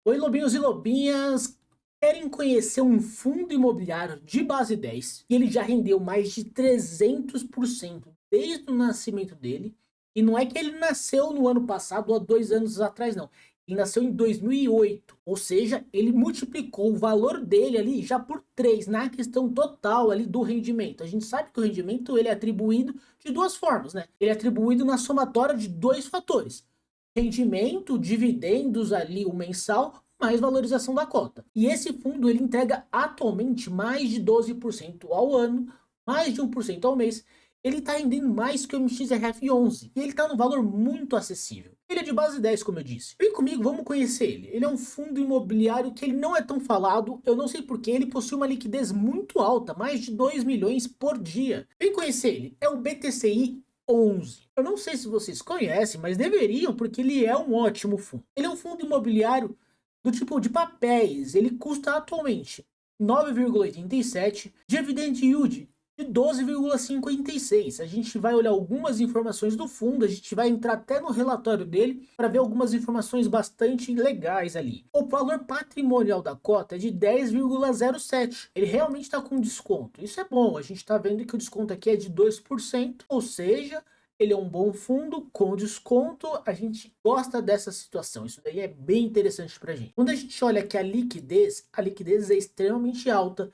Oi, lobinhos e lobinhas! Querem conhecer um fundo imobiliário de base 10 e ele já rendeu mais de 300% desde o nascimento dele. E não é que ele nasceu no ano passado ou há 2 anos atrás, não. Ele nasceu em 2008, ou seja, ele multiplicou o valor dele ali já por 3 na questão total ali do rendimento. A gente sabe que o rendimento ele é atribuído de duas formas, né? Ele é atribuído na somatória de dois fatores: rendimento, dividendos ali, o mensal, mais valorização da cota. E esse fundo ele entrega atualmente mais de 12% ao ano, mais de 1% ao mês. Ele está rendendo mais que o MXRF11 e ele está num valor muito acessível. Ele é de base 10, como eu disse. Vem comigo, vamos conhecer ele. Ele é um fundo imobiliário que ele não é tão falado, eu não sei porquê, ele possui uma liquidez muito alta, mais de 2 milhões por dia. Vem conhecer ele, é o BTCI 11. Eu não sei se vocês conhecem, mas deveriam, porque ele é um ótimo fundo. Ele é um fundo imobiliário do tipo de papéis. Ele custa atualmente 9,87, dividend yield de 12,56. A gente vai olhar algumas informações do fundo, a gente vai entrar até no relatório dele para ver algumas informações bastante legais ali. O valor patrimonial da cota é de 10,07. Ele realmente está com desconto. Isso é bom, a gente está vendo que o desconto aqui é de 2%, ou seja, ele é um bom fundo com desconto. A gente gosta dessa situação. Isso daí é bem interessante para a gente. Quando a gente olha aqui a liquidez é extremamente alta,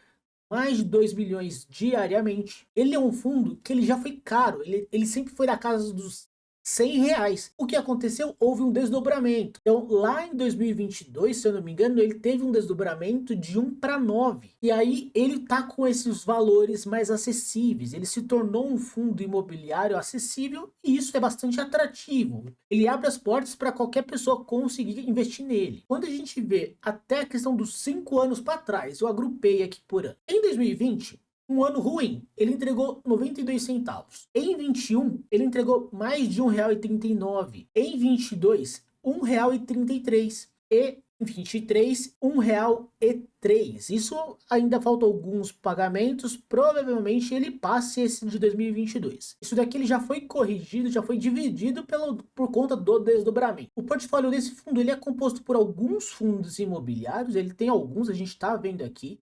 mais de 2 milhões diariamente. Ele é um fundo que ele já foi caro, ele sempre foi da casa dos R$ 100. O que aconteceu? Houve um desdobramento. Então, lá em 2022, se eu não me engano, ele teve um desdobramento de 1 para 9. E aí, ele tá com esses valores mais acessíveis. Ele se tornou um fundo imobiliário acessível e isso é bastante atrativo. Ele abre as portas para qualquer pessoa conseguir investir nele. Quando a gente vê até a questão dos 5 anos para trás, eu agrupei aqui por ano. Em 2020, um ano ruim, ele entregou 92 centavos. Em 21, ele entregou mais de R$ 1,39. Em 22, R$ 1,33. E em 23, R$ 1,03. Isso ainda faltam alguns pagamentos, provavelmente ele passe esse de 2022. Isso daqui ele já foi corrigido, já foi dividido por conta do desdobramento. O portfólio desse fundo ele é composto por alguns fundos imobiliários, ele tem alguns, a gente está vendo aqui.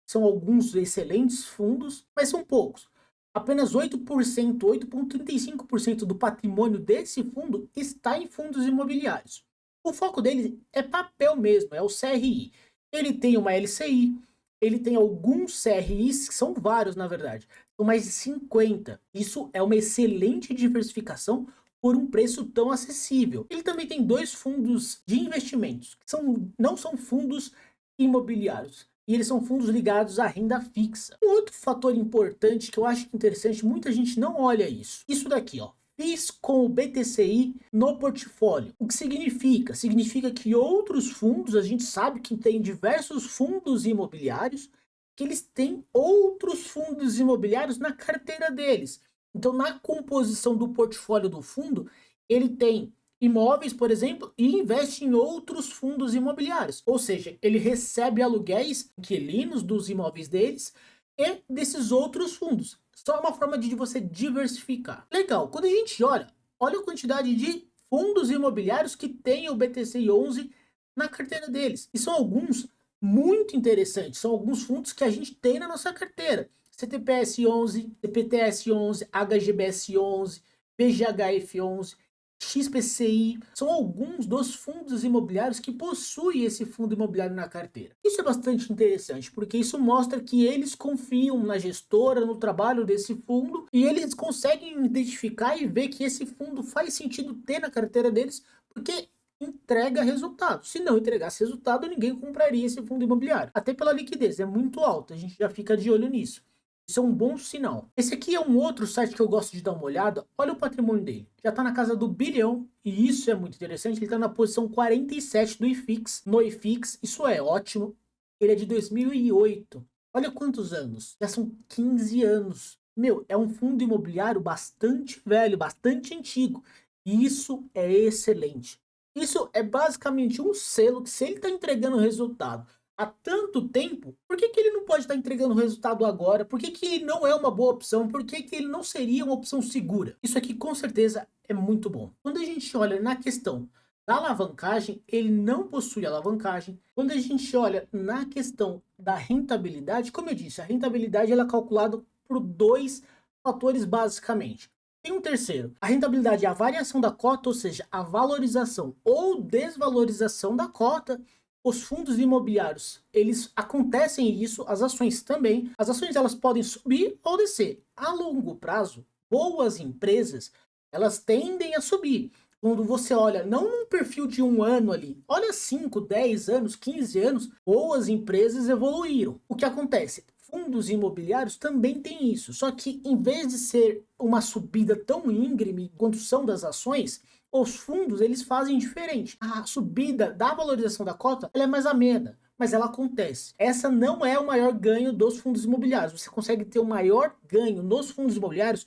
São alguns excelentes fundos, mas são poucos. Apenas 8%, 8,35% do patrimônio desse fundo está em fundos imobiliários. O foco dele é papel mesmo, é o CRI. Ele tem uma LCI, ele tem alguns CRIs, que são vários na verdade, são mais de 50. Isso é uma excelente diversificação por um preço tão acessível. Ele também tem dois fundos de investimentos, que não são fundos imobiliários. E eles são fundos ligados à renda fixa. Um outro fator importante que eu acho interessante, muita gente não olha isso. Isso daqui, ó. FIIs com o BTCI no portfólio. O que significa? Significa que outros fundos, a gente sabe que tem diversos fundos imobiliários, que eles têm outros fundos imobiliários na carteira deles. Então, na composição do portfólio do fundo, ele tem imóveis, por exemplo, e investe em outros fundos imobiliários. Ou seja, ele recebe aluguéis, inquilinos dos imóveis deles e desses outros fundos. Só uma forma de você diversificar. Legal, quando a gente olha a quantidade de fundos imobiliários que tem o BTCI 11 na carteira deles. E são alguns muito interessantes, são alguns fundos que a gente tem na nossa carteira. CTPS 11, CPTS 11, HGBS 11, BGHF 11, XPCI, são alguns dos fundos imobiliários que possuem esse fundo imobiliário na carteira. Isso é bastante interessante, porque isso mostra que eles confiam na gestora, no trabalho desse fundo, e eles conseguem identificar e ver que esse fundo faz sentido ter na carteira deles, porque entrega resultado. Se não entregasse resultado, ninguém compraria esse fundo imobiliário. Até pela liquidez, é muito alta, a gente já fica de olho nisso. Isso é um bom sinal. Esse aqui é um outro site que eu gosto de dar uma olhada. Olha o patrimônio dele. Já está na casa do bilhão. E isso é muito interessante. Ele está na posição 47 do IFIX. No IFIX, isso é ótimo. Ele é de 2008. Olha quantos anos. Já são 15 anos. Meu, é um fundo imobiliário bastante velho, bastante antigo. E isso é excelente. Isso é basicamente um selo que, se ele está entregando resultado há tanto tempo, por que ele não pode estar entregando resultado agora? Por que ele não é uma boa opção? Por que ele não seria uma opção segura? Isso aqui com certeza é muito bom. Quando a gente olha na questão da alavancagem, ele não possui alavancagem. Quando a gente olha na questão da rentabilidade, como eu disse, a rentabilidade ela é calculada por dois fatores basicamente. Tem um terceiro, a rentabilidade é a variação da cota, ou seja, a valorização ou desvalorização da cota. Os fundos imobiliários, eles acontecem isso, as ações também. As ações elas podem subir ou descer. A longo prazo, boas empresas, elas tendem a subir. Quando você olha, não num perfil de um ano ali, olha 5, 10 anos, 15 anos, boas empresas evoluíram. O que acontece? Fundos imobiliários também tem isso, só que em vez de ser uma subida tão íngreme quanto são das ações, os fundos eles fazem diferente. A subida da valorização da cota ela é mais amena, mas ela acontece. Essa não é o maior ganho dos fundos imobiliários. Você consegue ter o maior ganho nos fundos imobiliários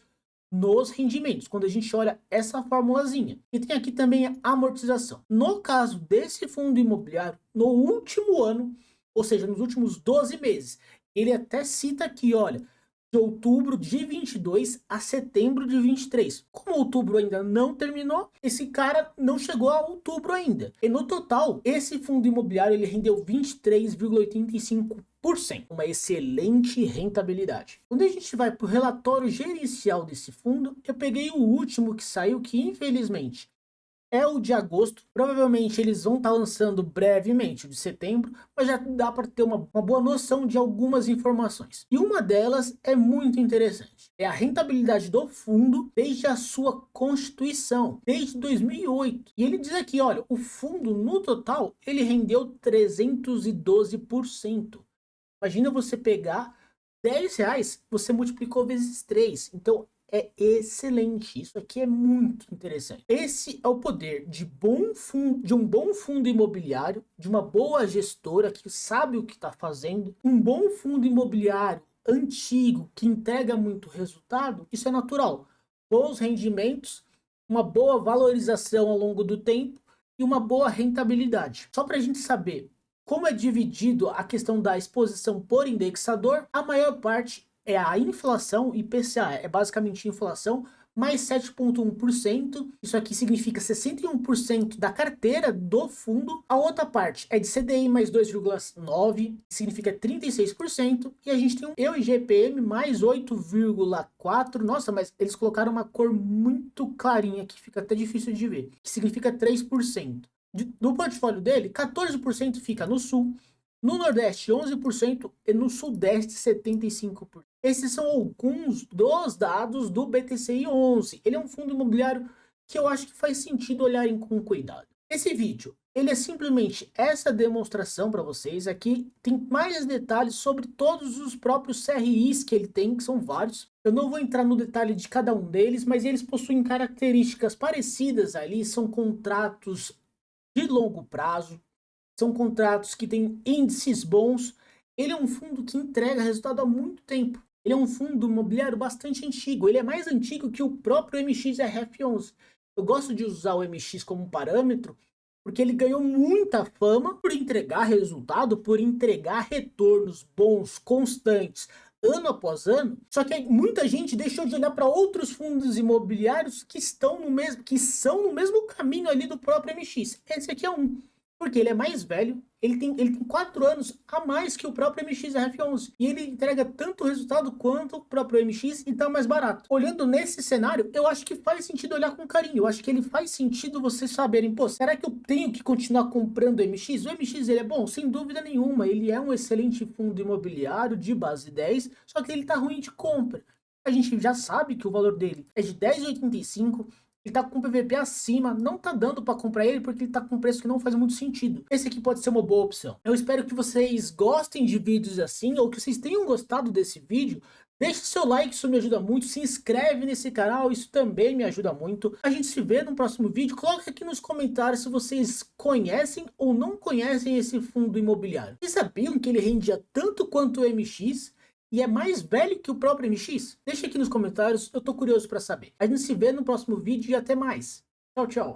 nos rendimentos, quando a gente olha essa formulazinha. E tem aqui também a amortização. No caso desse fundo imobiliário, no último ano, ou seja, nos últimos 12 meses, ele até cita aqui, olha, de outubro de 22 a setembro de 23. Como outubro ainda não terminou, esse cara não chegou a outubro ainda. E no total, esse fundo imobiliário ele rendeu 23,85%, uma excelente rentabilidade. Quando a gente vai para o relatório gerencial desse fundo, eu peguei o último que saiu, que infelizmente é o de agosto. Provavelmente eles vão estar lançando brevemente o de setembro, mas já dá para ter uma boa noção de algumas informações. E uma delas é muito interessante. É a rentabilidade do fundo desde a sua constituição, desde 2008. E ele diz aqui, olha, o fundo no total, ele rendeu 312%. Imagina você pegar R$10, você multiplicou vezes 3. Então, é excelente. Isso aqui é muito interessante. Esse é o poder de um bom fundo imobiliário, de uma boa gestora que sabe o que está fazendo, um bom fundo imobiliário antigo que entrega muito resultado. Isso é natural. Bons rendimentos, uma boa valorização ao longo do tempo e uma boa rentabilidade. Só para a gente saber como é dividido a questão da exposição por indexador, a maior parte é a inflação, IPCA, é basicamente inflação, mais 7,1%. Isso aqui significa 61% da carteira do fundo. A outra parte é de CDI mais 2,9%, significa 36%. E a gente tem um IGPM mais 8,4%. Nossa, mas eles colocaram uma cor muito clarinha que fica até difícil de ver, que significa 3%. Do portfólio dele, 14% fica no sul, no Nordeste 11% e no Sudeste 75%. Esses são alguns dos dados do BTCI 11. Ele é um fundo imobiliário que eu acho que faz sentido olharem com cuidado. Esse vídeo, ele é simplesmente essa demonstração para vocês. Aqui tem mais detalhes sobre todos os próprios CRIs que ele tem, que são vários. Eu não vou entrar no detalhe de cada um deles, mas eles possuem características parecidas ali. São contratos de longo prazo, são contratos que têm índices bons. Ele é um fundo que entrega resultado há muito tempo. Ele é um fundo imobiliário bastante antigo. Ele é mais antigo que o próprio MXRF11. Eu gosto de usar o MX como parâmetro porque ele ganhou muita fama por entregar resultado, por entregar retornos bons, constantes, ano após ano. Só que muita gente deixou de olhar para outros fundos imobiliários que são no mesmo caminho ali do próprio MX. Esse aqui é um. Porque ele é mais velho, ele tem 4 anos a mais que o próprio MXRF11. E ele entrega tanto resultado quanto o próprio MX e tá mais barato. Olhando nesse cenário, eu acho que faz sentido olhar com carinho. Eu acho que ele faz sentido vocês saberem, pô, será que eu tenho que continuar comprando o MX? O MX ele é bom? Sem dúvida nenhuma. Ele é um excelente fundo imobiliário de base 10, só que ele tá ruim de compra. A gente já sabe que o valor dele é de 10,85. Ele tá com PVP acima, não tá dando para comprar ele porque ele tá com um preço que não faz muito sentido. Esse aqui pode ser uma boa opção. Eu espero que vocês gostem de vídeos assim, ou que vocês tenham gostado desse vídeo. Deixe seu like, isso me ajuda muito. Se inscreve nesse canal, isso também me ajuda muito. A gente se vê no próximo vídeo. Coloque aqui nos comentários se vocês conhecem ou não conhecem esse fundo imobiliário. Vocês sabiam que ele rendia tanto quanto o MX? E é mais velho que o próprio MX? Deixa aqui nos comentários, eu tô curioso para saber. A gente se vê no próximo vídeo e até mais. Tchau, tchau.